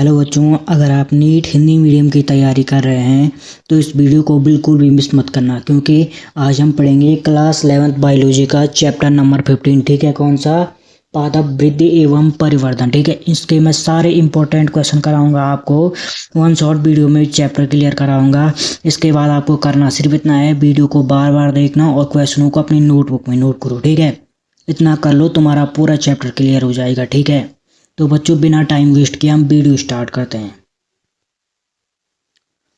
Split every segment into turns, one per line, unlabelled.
Hello बच्चों, अगर आप नीट हिंदी मीडियम की तैयारी कर रहे हैं तो इस वीडियो को बिल्कुल भी मिस मत करना, क्योंकि आज हम पढ़ेंगे क्लास 11th बायोलॉजी का चैप्टर नंबर 15। ठीक है, कौन सा? पादप वृद्धि एवं परिवर्धन। ठीक है, इसके मैं सारे इंपॉर्टेंट क्वेश्चन कराऊंगा आपको। वन शॉर्ट वीडियो में चैप्टर क्लियर कराऊंगा। इसके बाद आपको करना सिर्फ इतना है, वीडियो को बार बार देखना और क्वेश्चनों को अपनी नोटबुक में नोट करो। ठीक है, इतना कर लो, तुम्हारा पूरा चैप्टर क्लियर हो जाएगा। ठीक है, तो बच्चों बिना टाइम वेस्ट किए हम वीडियो स्टार्ट करते हैं।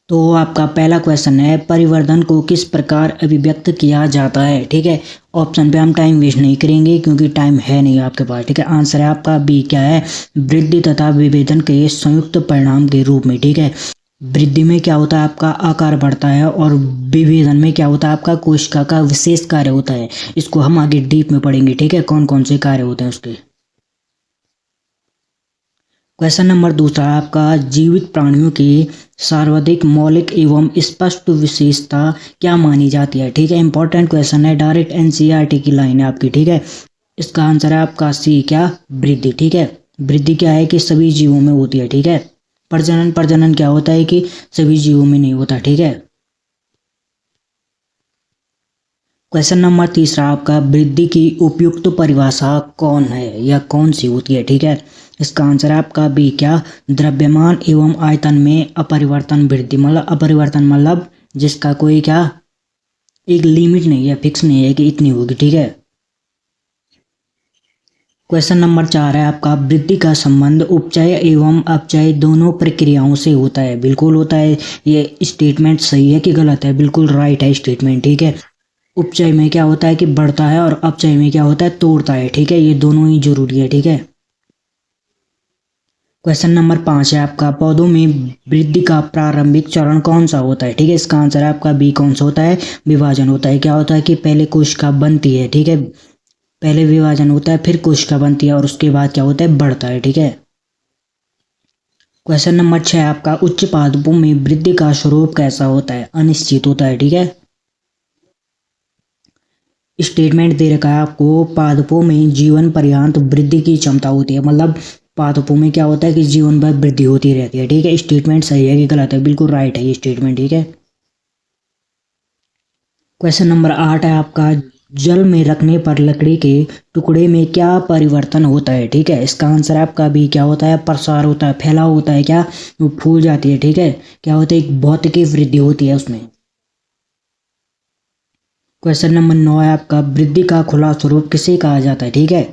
तो आपका पहला क्वेश्चन है, परिवर्धन को किस प्रकार अभिव्यक्त किया जाता है? ठीक है, ऑप्शन पे हम टाइम वेस्ट नहीं करेंगे क्योंकि टाइम है नहीं आपके पास। ठीक है, आंसर है आपका बी, क्या है? वृद्धि तथा विभेदन के संयुक्त परिणाम के रूप में। ठीक है, वृद्धि में क्या होता है? आपका आकार बढ़ता है, और विभेदन में क्या होता है? आपका कोशिका का विशेष कार्य होता है। इसको हम आगे डीप में पढ़ेंगे। ठीक है, कौन कौन से कार्य होते हैं उसके। क्वेश्चन नंबर दूसरा आपका, जीवित प्राणियों की सर्वाधिक मौलिक एवं स्पष्ट विशेषता क्या मानी जाती है? ठीक है, इंपॉर्टेंट क्वेश्चन है, डायरेक्ट एनसीईआरटी की लाइन है आपकी। ठीक है, इसका आंसर है आपका सी, क्या? वृद्धि। ठीक है, वृद्धि क्या है कि सभी जीवों में होती है। ठीक है, प्रजनन प्रजनन क्या होता है कि सभी जीवों में नहीं होता। ठीक है, क्वेश्चन नंबर तीसरा आपका, वृद्धि की उपयुक्त परिभाषा कौन है या कौन सी होती है? ठीक है, इसका आंसर है आपका बी, क्या? द्रव्यमान एवं आयतन में अपरिवर्तन वृद्धि। मतलब अपरिवर्तन मतलब जिसका कोई क्या एक लिमिट नहीं है, फिक्स नहीं है कि इतनी होगी। ठीक है, क्वेश्चन नंबर 4 है आपका, वृद्धि का संबंध उपचय एवं अपचय दोनों प्रक्रियाओं से होता है। बिल्कुल होता है। ये स्टेटमेंट सही है कि गलत है? बिल्कुल राइट है स्टेटमेंट। ठीक है, उपचय में क्या होता है कि बढ़ता है, और अपचय में क्या होता है? तोड़ता है। ठीक है, ये दोनों ही जरूरी है। ठीक है, क्वेश्चन नंबर 5 है आपका, पौधों में वृद्धि का प्रारंभिक चरण कौन सा होता है? ठीक है, इसका आंसर है आपका बी, कौन सा होता है? विभाजन होता है। क्या होता है कि पहले कोशिका बनती है। ठीक है, पहले विभाजन होता है, फिर कोशिका बनती है, और उसके बाद क्या होता है? बढ़ता है। ठीक है, क्वेश्चन नंबर 6 आपका, उच्च पादपों में वृद्धि का स्वरूप कैसा होता है? अनिश्चित होता है। ठीक है, स्टेटमेंट दे रखा है आपको, पादपों में जीवन पर्यंत वृद्धि की क्षमता होती है। मतलब पादपों में क्या होता है कि जीवन भर वृद्धि होती रहती है। ठीक है, स्टेटमेंट सही है कि गलत है? बिल्कुल राइट है ये स्टेटमेंट। ठीक है, क्वेश्चन नंबर 8 है आपका, जल में रखने पर लकड़ी के टुकड़े में क्या परिवर्तन होता है? ठीक है, इसका आंसर आपका भी, क्या होता है? प्रसार होता है, फैलाव होता है। क्या? वो फूल जाती है। ठीक है, क्या होता है? एक भौतिकी वृद्धि होती है उसमें। क्वेश्चन नंबर 9 है आपका, वृद्धि का खुला स्वरूप किसे कहा जाता है? ठीक है,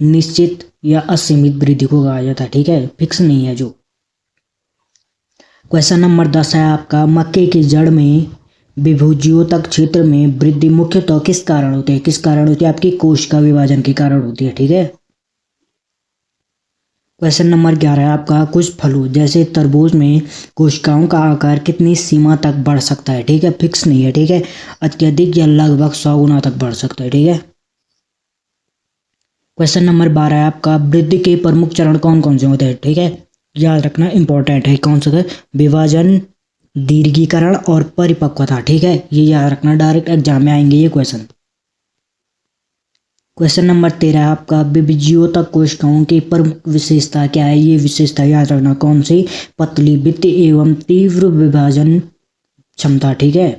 निश्चित या असीमित वृद्धि को कहा जाता है। ठीक है, फिक्स नहीं है जो। क्वेश्चन नंबर 10 है आपका, मक्के की जड़ में विभुजियोतक क्षेत्र में वृद्धि मुख्यतः किस कारण होती है? किस कारण होती है? आपकी कोशिका विभाजन के कारण होती है। ठीक है, क्वेश्चन नंबर 11 है आपका, कुछ फलों जैसे तरबूज में कोशिकाओं का आकार कितनी सीमा तक बढ़ सकता है? ठीक है, फिक्स नहीं है। ठीक है, अत्यधिक या लगभग 100 गुना तक बढ़ सकता है। ठीक है, क्वेश्चन नंबर 12 है आपका, वृद्धि के प्रमुख चरण कौन कौन से होते हैं? ठीक है, याद रखना इंपॉर्टेंट है। कौन सा है? विभाजन, दीर्घीकरण और परिपक्वता। ठीक है, ये याद रखना, डायरेक्ट एग्जाम में आएंगे ये क्वेश्चन। क्वेश्चन नंबर 13 है आपका, विभजियोतक कोशिकाओं की प्रमुख विशेषता क्या है? ये विशेषता याद रखना, कौन सी? पतली भित्ति एवं तीव्र विभाजन क्षमता। ठीक है,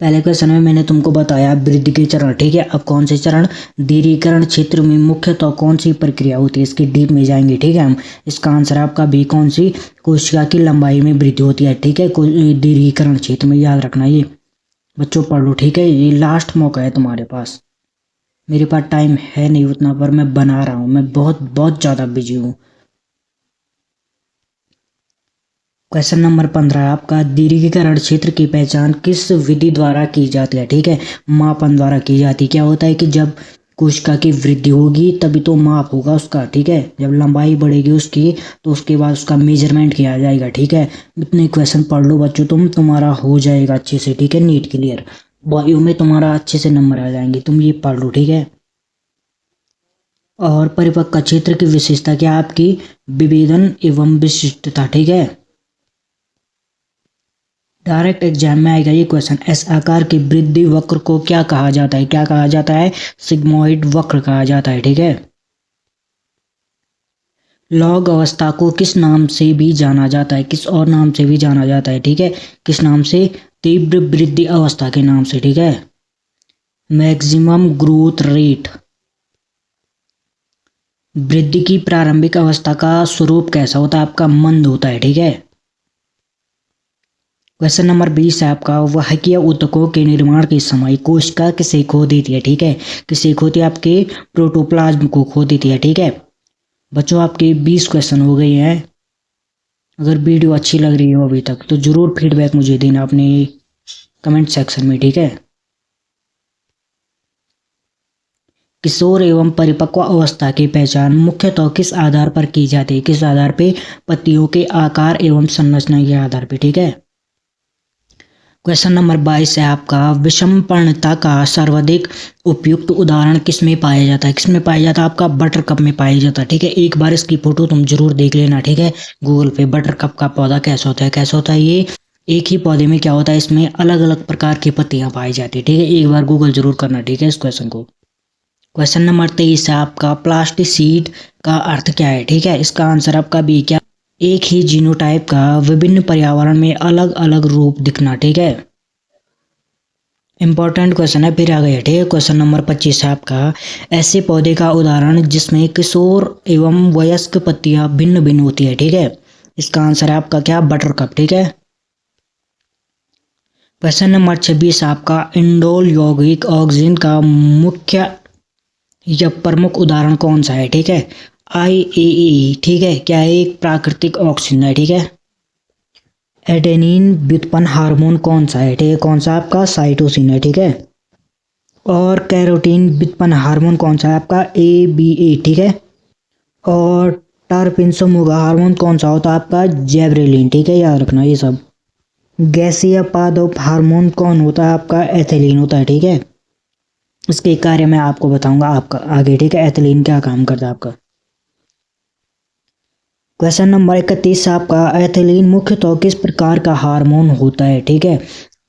पहले क्वेश्चन में मैंने तुमको बताया वृद्धि के चरण। ठीक है, अब कौन से चरण? दीर्घीकरण क्षेत्र में मुख्यतः कौन सी प्रक्रिया होती है? इसकी डीप में जाएंगे। ठीक है, हम इसका आंसर आपका भी, कौन सी? कोशिका की लंबाई में वृद्धि होती है। ठीक है, दीर्घीकरण क्षेत्र में, याद रखना ये बच्चों, पढ़ लो। ठीक है, ये लास्ट मौका है तुम्हारे पास। मेरे पास टाइम है नहीं उतना, पर मैं बना रहा हूँ, मैं बहुत बहुत ज़्यादा बिजी हूँ। क्वेश्चन नंबर 15 आपका, दीर्घीकरण क्षेत्र की पहचान किस विधि द्वारा की जाती है? ठीक है, मापन द्वारा की जाती है। क्या होता है कि जब कोशिका की वृद्धि होगी तभी तो माप होगा उसका। ठीक है, जब लंबाई बढ़ेगी उसकी तो उसके बाद उसका मेजरमेंट किया जाएगा। ठीक है, इतने क्वेश्चन पढ़ लो बच्चों, तुम्हारा हो जाएगा अच्छे से। ठीक है, नीट क्लियर, वायु में तुम्हारा अच्छे से नंबर आ जाएंगे, तुम ये पढ़ लो। ठीक है, और परिपक्व क्षेत्र की विशेषता क्या? आपकी विभेदन एवं विशिष्टता। ठीक है, डायरेक्ट एग्जाम में आएगा ये क्वेश्चन। एस आकार की वृद्धि वक्र को क्या कहा जाता है? क्या कहा जाता है? सिग्मोइड वक्र कहा जाता है। ठीक है, लॉग अवस्था को किस नाम से भी जाना जाता है, किस और नाम से भी जाना जाता है, ठीक है। किस नाम से? तीव्र वृद्धि अवस्था के नाम से, ठीक है। Maximum growth rate. वृद्धि की प्रारंभिक अवस्था का स्वरूप कैसा होता है? आपका मंद होता है, ठीक है। क्वेश्चन नंबर 20 है आपका, वाहकीय ऊतकों के निर्माण के समय कोशिका किसे खो देती है, ठीक है। किसे खोती है? आपके प्रोटोप्लाज्म को खो देती है, ठीक है। बच्चों आपके 20 क्वेश्चन हो गए हैं। अगर वीडियो अच्छी लग रही हो अभी तक तो जरूर फीडबैक मुझे देना अपने कमेंट सेक्शन में, ठीक है। किशोर एवं परिपक्व अवस्था की पहचान मुख्यतः किस आधार पर की जाती है? किस आधार पे? पत्तियों के आकार एवं संरचना के आधार पे, ठीक है। क्वेश्चन नंबर 22 है आपका, विषमपर्णता का सर्वाधिक उपयुक्त उदाहरण किस में पाया जाता है? किस में पाया जाता है? आपका बटर कप में पाया जाता है, ठीक है। एक बार इसकी फोटो तुम जरूर देख लेना, ठीक है, गूगल पे। बटर कप का पौधा कैसा होता है? कैसा होता है ये? एक ही पौधे में क्या होता है, इसमें अलग अलग प्रकार की पत्तियां पाई जाती है, ठीक है। एक बार गूगल जरूर करना, ठीक है, इस क्वेश्चन को। क्वेश्चन नंबर 23 है आपका, प्लास्टिसीड का अर्थ क्या है? ठीक है, इसका आंसर आपका बी क्या? एक ही जीनोटाइप का विभिन्न पर्यावरण में अलग अलग रूप दिखना, ठीक है। इंपॉर्टेंट क्वेश्चन है, फिर आ गया, ठीक है। क्वेश्चन नंबर 25 है आपका, ऐसे पौधे का उदाहरण जिसमें किशोर एवं वयस्क पत्तियां भिन्न भिन्न होती है, ठीक है। इसका आंसर है आपका क्या? बटर कप, ठीक है। क्वेश्चन नंबर 26 आपका, इंडोल यौगिक ऑक्सीजन का मुख्य या प्रमुख उदाहरण कौन सा है? ठीक है, IAA, ठीक है। क्या है? एक प्राकृतिक ऑक्सीजन है, ठीक है। एडेनिन व्युत्पन्न हार्मोन कौन सा है? ठीक है, कौन सा? आपका साइटोसिन है, ठीक है। और कैरोटीन व्युत्पन्न हार्मोन कौन सा है? आपका ABA, ठीक है। और टारपिन्सोमुगा हार्मोन कौन सा होता है? आपका जेब्रेलिन, ठीक है, याद रखना ये सब। गैसीय पादप हार्मोन कौन होता है? आपका एथिलीन होता है, ठीक है। इसके कार्य में आपको बताऊंगा आपका आगे, ठीक है, एथिलीन क्या काम करता है आपका। क्वेश्चन नंबर 31 आपका, एथिलीन मुख्यतः किस प्रकार का हार्मोन होता है? ठीक है,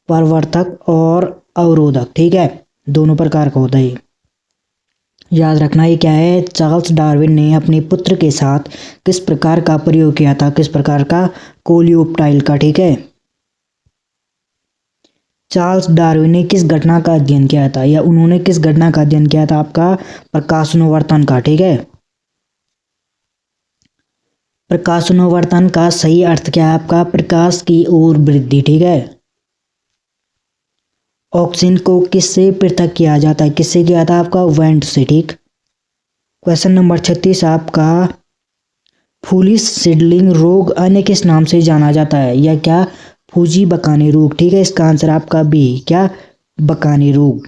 प्रवर्धक और अवरोधक, ठीक है, दोनों प्रकार का होता है। याद रखना ये क्या है। चार्ल्स डार्विन ने अपने पुत्र के साथ किस प्रकार का प्रयोग किया था? किस प्रकार का? कोलियोप्टाइल का, ठीक है। चार्ल्स डार्विन ने किस घटना का अध्ययन किया था, या उन्होंने किस घटना का अध्ययन किया था? आपका प्रकाशनवर्तन का, ठीक है। प्रकाशनवर्तन का सही अर्थ क्या है? आपका प्रकाश की ओर वृद्धि, ठीक है। ऑक्सीजन को किससे पृथक किया जाता है? किससे किया था? आपका वेंट से, ठीक। क्वेश्चन नंबर 36 आपका, फूलिश सीडलिंग रोग अन्य किस नाम से जाना जाता है? या क्या? फूजी बकाने रोग, ठीक है। इसका आंसर आपका बी क्या? बकाने रोग।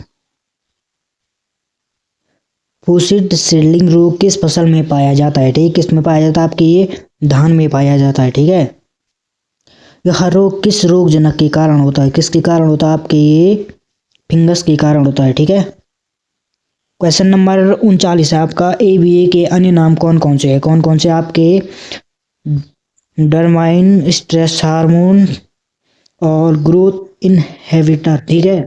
फूसिड सीडलिंग रोग किस फसल में पाया जाता है? ठीक, किस में पाया जाता है? आपके ये धान में पाया जाता है, ठीक है। यह रोग किस रोग जनक के कारण होता है? किसके कारण होता है? आपके ये फिंगस के कारण होता है, ठीक है। क्वेश्चन नंबर 39 है आपका, ABA के अन्य नाम कौन कौन से हैं? कौन कौन से आपके? डर्माइन, स्ट्रेस हार्मोन और ग्रोथ इनहिबिटर, ठीक है।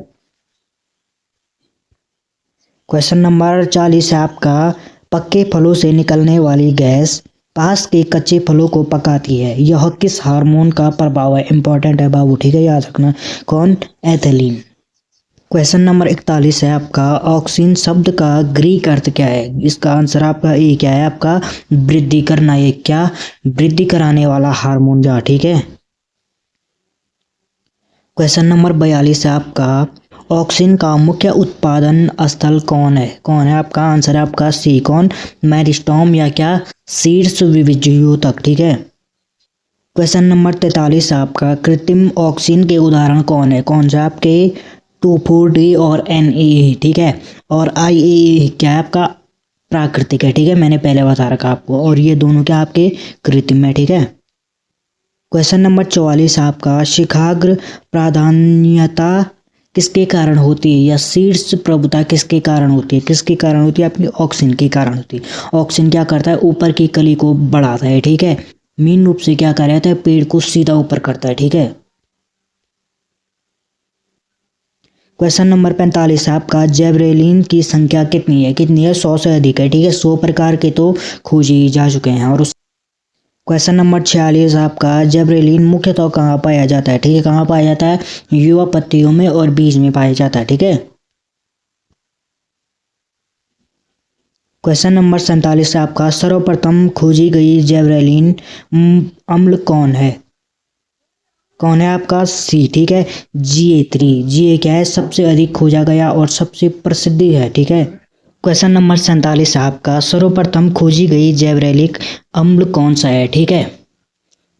क्वेश्चन नंबर 40 है आपका, पक्के फलों से निकलने वाली गैस पास के कच्चे फलों को पकाती है, यह किस हार्मोन का प्रभाव है? इंपॉर्टेंट है बाबू, ठीक है, याद रखना। कौन? एथिलीन। क्वेश्चन नंबर 41 है आपका, ऑक्सीन शब्द का ग्रीक अर्थ क्या है? इसका आंसर आपका ए क्या है? आपका वृद्धि करना, ये क्या? वृद्धि कराने वाला हार्मोन जा, ठीक है। क्वेश्चन नंबर 42 है आपका, ऑक्सीन का मुख्य उत्पादन स्थल कौन है? कौन है? आपका आंसर है आपका सी, कौन? मेरिस्टॉम या क्या? शीर्ष विभज्योतक, ठीक है। क्वेश्चन नंबर 43 आपका, कृत्रिम ऑक्सीन के उदाहरण कौन है? कौन सा? आपके 2,4-D और NaA, ठीक है। और IAA क्या है? आपका प्राकृतिक है, ठीक है, मैंने पहले बता रखा आपको। और ये दोनों क्या आपके कृत्रिम है, ठीक है। क्वेश्चन नंबर 44 आपका, शिखाग्र प्राधान्यता किसके कारण होती है? या शीर्ष प्रभुता किसके कारण होती है? किसके कारण होती है? आपकी ऑक्सीन के कारण होती है। ऑक्सीन क्या करता है? ऊपर की कली को बढ़ाता है, ठीक है। मीन रूप से क्या कर रहा है? पेड़ को सीधा ऊपर करता है, ठीक है। क्वेश्चन नंबर 45 आपका, जेब्रेलिन की संख्या कितनी है? कितनी है? 100 से अधिक है, ठीक है। 100 प्रकार के तो खोजे जा चुके हैं। और क्वेश्चन नंबर 46 आपका जबरेलिन मुख्यतः कहाँ पाया जाता है? ठीक है, कहाँ पाया जाता है? युवा पत्तियों में और बीज में पाया जाता है। ठीक है। क्वेश्चन नंबर 47 आपका सर्वप्रथम खोजी गई जबरेलिन अम्ल कौन है? कौन है आपका? सी। ठीक है, GA3। GA क्या है? सबसे अधिक खोजा गया और सबसे प्रसिद्ध है। ठीक है। क्वेश्चन नंबर 47 आपका सर्वप्रथम खोजी गई जैवरैलिक अम्ल कौन सा है? ठीक है,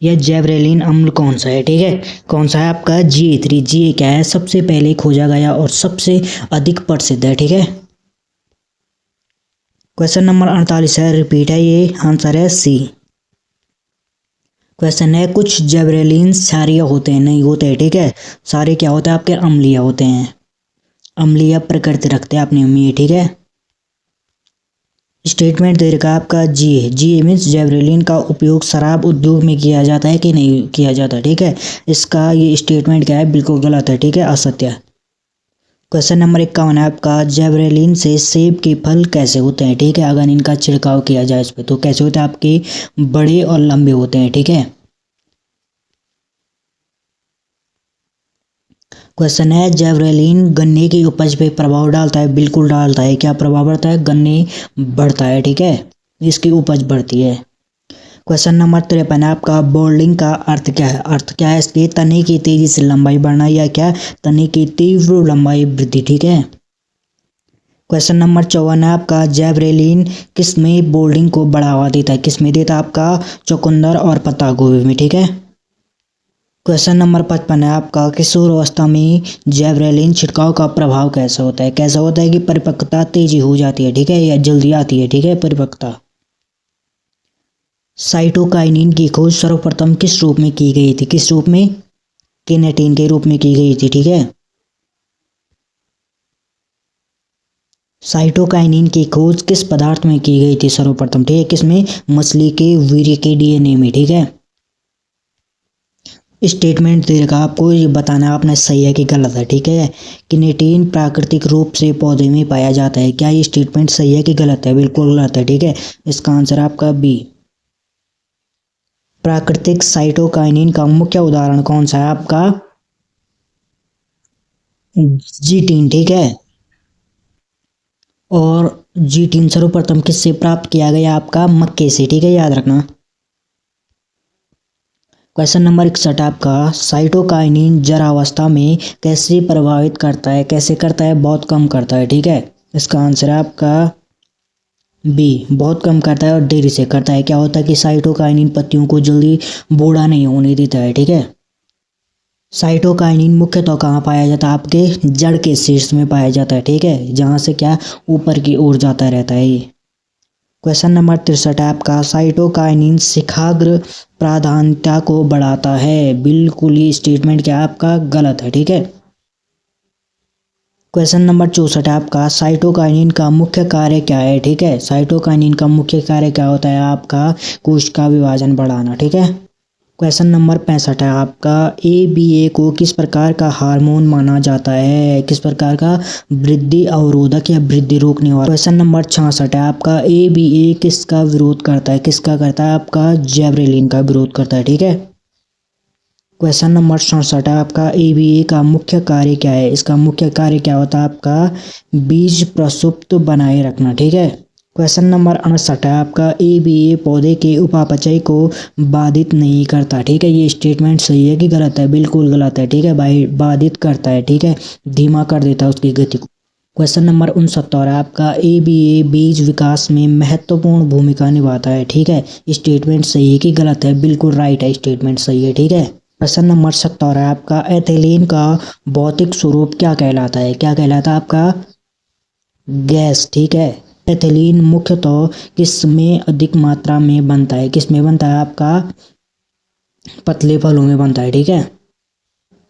यह जैवरेलिन अम्ल कौन सा है? ठीक है, कौन सा है आपका? GA3। GA क्या है? सबसे पहले खोजा गया और सबसे अधिक प्रसिद्ध है। ठीक है। क्वेश्चन नंबर 48 है, रिपीट है, ये आंसर है सी। क्वेश्चन है, कुछ जैवरेलिन क्षारीय होते हैं? नहीं होते हैं। ठीक है, सारे क्या होते हैं आपके? अम्लीय होते हैं, अम्लीय प्रकृति रखते हैं अपने में। ठीक है। स्टेटमेंट दे रखा है आपका GA। GA मीन्स जैवरेलिन का उपयोग शराब उद्योग में किया जाता है कि नहीं किया जाता? ठीक है, इसका ये स्टेटमेंट क्या है? बिल्कुल गलत है। ठीक है, असत्य। क्वेश्चन नंबर 51 है आपका जैवरेलिन से सेब के फल कैसे होते हैं? ठीक है, अगर इनका छिड़काव किया जाए इस पर तो कैसे होते हैं आपके? बड़े और लंबे होते हैं। ठीक है। क्वेश्चन है, जैवरेलिन गन्ने की उपज पे प्रभाव डालता है? बिल्कुल डालता है। क्या प्रभाव बढ़ता है? गन्ने बढ़ता है। ठीक है, इसकी उपज बढ़ती है। क्वेश्चन नंबर 53 है आपका बोल्डिंग का अर्थ क्या है? अर्थ क्या है इसके? तने की तेजी से लंबाई बढ़ना या क्या? तने की तीव्र लंबाई वृद्धि। ठीक है। क्वेश्चन नंबर 54 है आपका जैवरेलिन किस में बोल्डिंग को बढ़ावा देता है? किस में देता है आपका? चुकंदर और पत्ता गोभी में। ठीक है। क्वेश्चन नंबर 55 है आपका किशोर अवस्था में जैवरेलिन छिड़काव का प्रभाव कैसा होता है? कैसा होता है कि परिपक्वता तेजी हो जाती है? ठीक है, या जल्दी आती है? ठीक है, परिपक्वता। साइटोकाइनिन की खोज सर्वप्रथम किस रूप में की गई थी? किस रूप में? किनेटिन के रूप में की गई थी। ठीक है। साइटोकाइनिन की खोज किस पदार्थ में की गई थी सर्वप्रथम? ठीक है, किसमें? मछली के वीर्य के DNA में। ठीक है। स्टेटमेंट दे रखा आपको, ये बताना आपने सही है कि गलत है। ठीक है, किनेटिन प्राकृतिक रूप से पौधे में पाया जाता है। क्या ये स्टेटमेंट सही है कि गलत है? बिल्कुल गलत है। ठीक है, इसका आंसर आपका बी। प्राकृतिक साइटोकाइनिन का मुख्य उदाहरण कौन सा है आपका? जीटीन। ठीक है, और जीटीन सर्वप्रथम किससे प्राप्त किया गया? आपका मक्के से। ठीक है, याद रखना। क्वेश्चन नंबर 61 आपका साइटोकाइनिन जरावस्था में कैसे प्रभावित करता है? कैसे करता है? बहुत कम करता है। ठीक है, इसका आंसर है आपका बी, बहुत कम करता है और देरी से करता है। क्या होता है कि साइटोकाइनिन पत्तियों को जल्दी बूढ़ा नहीं होने देता है। ठीक है। साइटोकाइनिन मुख्यतः कहाँ पाया जाता है? आपके जड़ के शीर्ष में पाया जाता है। ठीक है, जहाँ से क्या ऊपर की ओर जाता रहता है ये। क्वेश्चन नंबर 63 आपका साइटोकाइनिन शिखाग्र प्राधान्यता को बढ़ाता है? बिल्कुल ये स्टेटमेंट क्या है आपका? गलत है। ठीक है। क्वेश्चन नंबर 64 आपका साइटोकाइनिन का मुख्य कार्य क्या है? ठीक है, साइटोकाइनिन का मुख्य कार्य क्या होता है आपका? कोशिका विभाजन बढ़ाना। ठीक है। क्वेश्चन नंबर 65 है आपका ABA को किस प्रकार का हार्मोन माना जाता है? किस प्रकार का? वृद्धि अवरोधक या वृद्धि रोकने वाला। क्वेश्चन नंबर 66 है आपका ABA किसका विरोध करता है? किसका करता है? आपका जैवरेलिन का विरोध करता है। ठीक है। क्वेश्चन नंबर 67 है आपका ABA का मुख्य कार्य क्या है? इसका मुख्य कार्य क्या होता है आपका? बीज प्रसुप्त बनाए रखना। ठीक है। क्वेश्चन नंबर 68 है आपका ABA पौधे के उपापचय को बाधित नहीं करता। ठीक है, ये स्टेटमेंट सही है कि गलत है? बिल्कुल गलत है। ठीक है भाई, बाधित करता है। ठीक है, धीमा कर देता है उसकी गति को। क्वेश्चन नंबर 69 है आपका ABA बीज विकास में महत्वपूर्ण भूमिका निभाता है। ठीक है, स्टेटमेंट सही है कि गलत है? बिल्कुल राइट है, स्टेटमेंट सही है। ठीक है। क्वेश्चन नंबर 70 है आपका एथिलीन का भौतिक स्वरूप क्या कहलाता है? क्या कहलाता है आपका? गैस। ठीक है, एथिलीन मुख्यतः किस में अधिक मात्रा में बनता है? किस में बनता है आपका? पतले फलों में बनता है। ठीक है।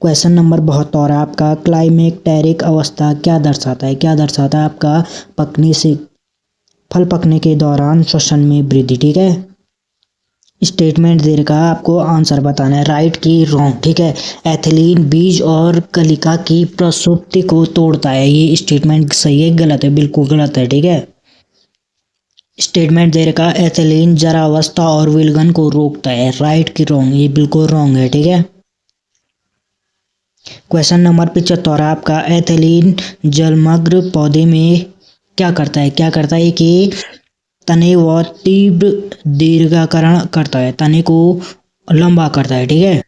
क्वेश्चन नंबर 72 है आपका क्लाइमेक्टेरिक अवस्था क्या दर्शाता है? क्या दर्शाता है आपका? पकने से फल पकने के दौरान श्वसन में वृद्धि। ठीक है, स्टेटमेंट दे रखा है आपको, आंसर बताना है राइट की रॉन्ग। ठीक है, एथिलीन बीज और कलिका की प्रसुप्ति को तोड़ता है। ये स्टेटमेंट सही है गलत है? बिल्कुल गलत है। ठीक है। स्टेटमेंट दे रखा एथिलीन जरावस्था और विलगन को रोकता है, राइट की रॉन्ग? ये बिल्कुल रॉन्ग है, ठीक है। क्वेश्चन नंबर 75 आपका, एथिलीन जलमग्न पौधे में क्या करता है? क्या करता है कि तने व तीव्र दीर्घाकरण करता है, तने को लंबा करता है, ठीक है।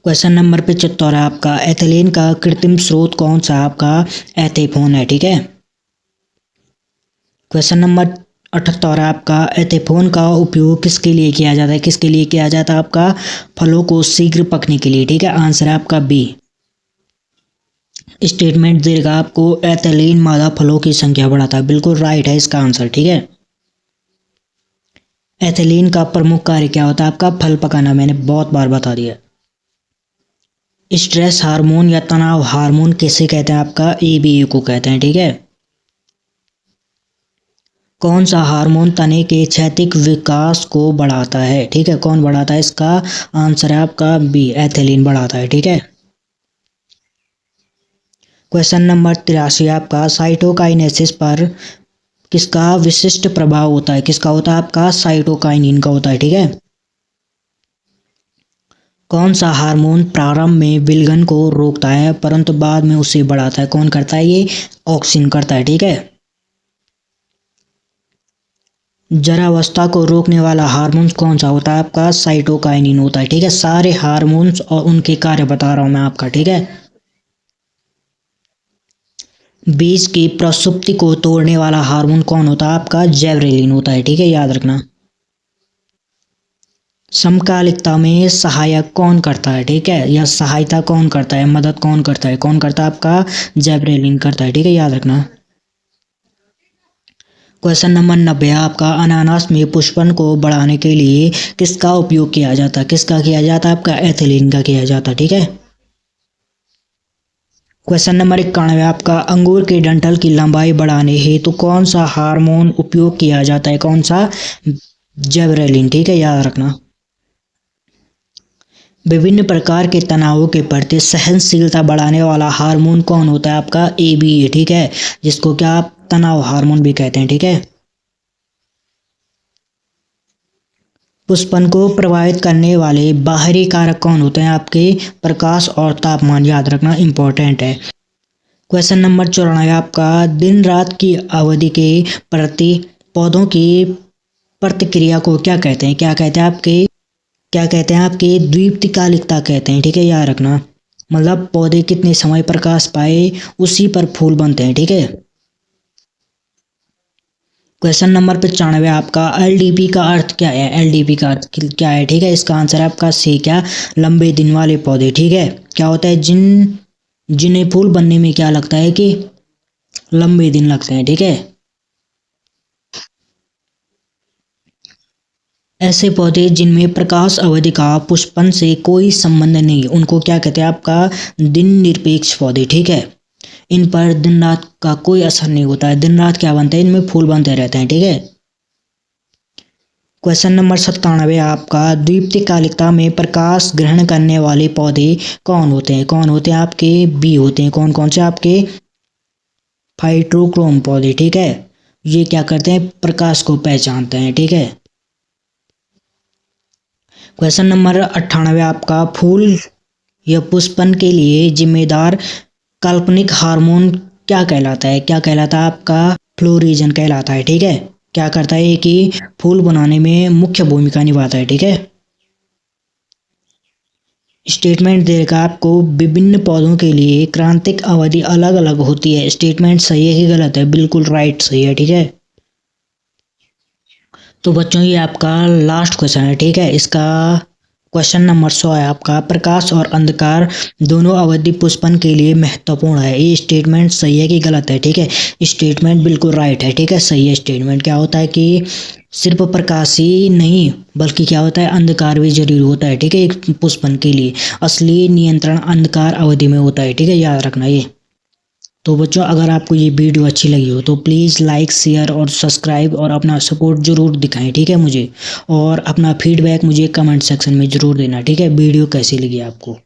क्वेश्चन नंबर 75 है आपका, एथिलीन का कृत्रिम स्रोत कौन सा? आपका एथेफोन है, ठीक है। क्वेश्चन नंबर 78 है आपका, एथेफोन का उपयोग किसके लिए किया जाता है? किसके लिए किया जाता है? आपका फलों को शीघ्र पकने के लिए, ठीक है। आंसर है आपका बी। स्टेटमेंट देगा आपको, एथिलीन मादा फलों की संख्या बढ़ाता है, बिल्कुल राइट है इसका आंसर, ठीक है। एथिलीन का प्रमुख कार्य क्या होता है? आपका फल पकाना, मैंने बहुत बार बता दिया। स्ट्रेस हार्मोन या तनाव हार्मोन किसे कहते हैं? आपका एबीए को कहते हैं, ठीक है। कौन सा हार्मोन तने के क्षैतिज विकास को बढ़ाता है? ठीक है, कौन बढ़ाता है? इसका आंसर है आपका बी, एथिलीन बढ़ाता है, ठीक है। क्वेश्चन नंबर 83 आपका, साइटोकाइनेसिस पर किसका विशिष्ट प्रभाव होता है? किसका होता है? आपका साइटोकाइनिन का होता है, ठीक है। कौन सा हार्मोन प्रारंभ में विलगन को रोकता है परंतु बाद में उसे बढ़ाता है? कौन करता है? ये ऑक्सिन करता है, ठीक है। जरावस्था को रोकने वाला हार्मोन कौन सा होता है? आपका साइटोकाइनिन होता है, ठीक है। सारे हार्मोन्स और उनके कार्य बता रहा हूं मैं आपका, ठीक है। बीज की प्रसुप्ति को तोड़ने वाला हार्मोन कौन होता है? आपका जेबरेलिन होता है, ठीक है, याद रखना। समकालिकता में सहायक कौन करता है? ठीक है, या सहायता कौन करता है, मदद कौन करता है? कौन करता है? आपका जेबरेलिन करता है, ठीक है, याद रखना। क्वेश्चन नंबर 90 आपका, अनानास में पुष्पन को बढ़ाने के लिए किसका उपयोग किया जाता है? किसका किया जाता है? आपका एथिलीन का किया जाता है, ठीक है। क्वेश्चन नंबर 91 आपका, अंगूर के डंठल की लंबाई बढ़ाने हेतु कौन सा हार्मोन उपयोग किया जाता है? कौन सा? जेबरेलिन, ठीक है, याद रखना। विभिन्न प्रकार के तनावों के प्रति सहनशीलता बढ़ाने वाला हार्मोन कौन होता है? आपका एबीए, ठीक है, जिसको क्या आप तनाव हार्मोन भी कहते हैं, ठीक है। पुष्पन को प्रभावित करने वाले बाहरी कारक कौन होते हैं? आपके प्रकाश और तापमान, याद रखना, इंपॉर्टेंट है। क्वेश्चन नंबर 94 आपका, दिन रात की अवधि के प्रति पौधों की प्रतिक्रिया को क्या कहते हैं? क्या कहते हैं? क्या कहते हैं? आपके द्वितीयकालिकता कहते हैं, ठीक है, याद रखना। मतलब पौधे कितने समय प्रकाश पाए उसी पर फूल बनते हैं, ठीक है। क्वेश्चन नंबर 95 आपका, एलडीपी का अर्थ क्या है? एलडीपी का अर्थ क्या है? ठीक है, इसका आंसर है आपका सी, क्या? लंबे दिन वाले पौधे, ठीक है। क्या होता है? जिन्हें फूल बनने में क्या लगता है कि लंबे दिन लगते हैं, ठीक है। ऐसे पौधे जिनमें प्रकाश अवधि का पुष्पन से कोई संबंध नहीं, उनको क्या कहते हैं? आपका दिन निरपेक्ष पौधे, ठीक है। इन पर दिन रात का कोई असर नहीं होता है, दिन रात क्या बनते हैं? इनमें फूल बनते रहते हैं, ठीक है। क्वेश्चन नंबर 97 आपका, द्वितीयकालिकता में प्रकाश ग्रहण करने वाले पौधे कौन होते हैं? कौन होते हैं? आपके बी होते हैं। कौन कौन से? आपके फाइटोक्रोम पौधे, ठीक है। ये क्या करते हैं? प्रकाश को पहचानते हैं, ठीक है। क्वेश्चन नंबर 98 आपका, फूल या पुष्पन के लिए जिम्मेदार काल्पनिक हार्मोन क्या कहलाता है? क्या कहलाता है? आपका फ्लोरिजन कहलाता है, ठीक है। क्या करता है कि फूल बनाने में मुख्य भूमिका निभाता है, ठीक है। स्टेटमेंट देगा आपको, विभिन्न पौधों के लिए क्रांतिक अवधि अलग अलग होती है। स्टेटमेंट सही है कि गलत है? बिल्कुल राइट, सही है, ठीक है। तो बच्चों ये आपका लास्ट क्वेश्चन है, ठीक है। इसका क्वेश्चन नंबर 100 है आपका, प्रकाश और अंधकार दोनों अवधि पुष्पन के लिए महत्वपूर्ण है। ये स्टेटमेंट सही है कि गलत है? ठीक है, स्टेटमेंट बिल्कुल राइट है, ठीक है, सही है स्टेटमेंट। क्या होता है कि सिर्फ प्रकाश ही नहीं बल्कि क्या होता है, अंधकार भी जरूरी होता है, ठीक है, एक पुष्पन के लिए। असली नियंत्रण अंधकार अवधि में होता है, ठीक है, याद रखना ये। तो बच्चों अगर आपको ये वीडियो अच्छी लगी हो तो प्लीज़ लाइक शेयर और सब्सक्राइब और अपना सपोर्ट ज़रूर दिखाएं, ठीक है मुझे। और अपना फीडबैक मुझे कमेंट सेक्शन में ज़रूर देना, ठीक है। वीडियो कैसी लगी आपको।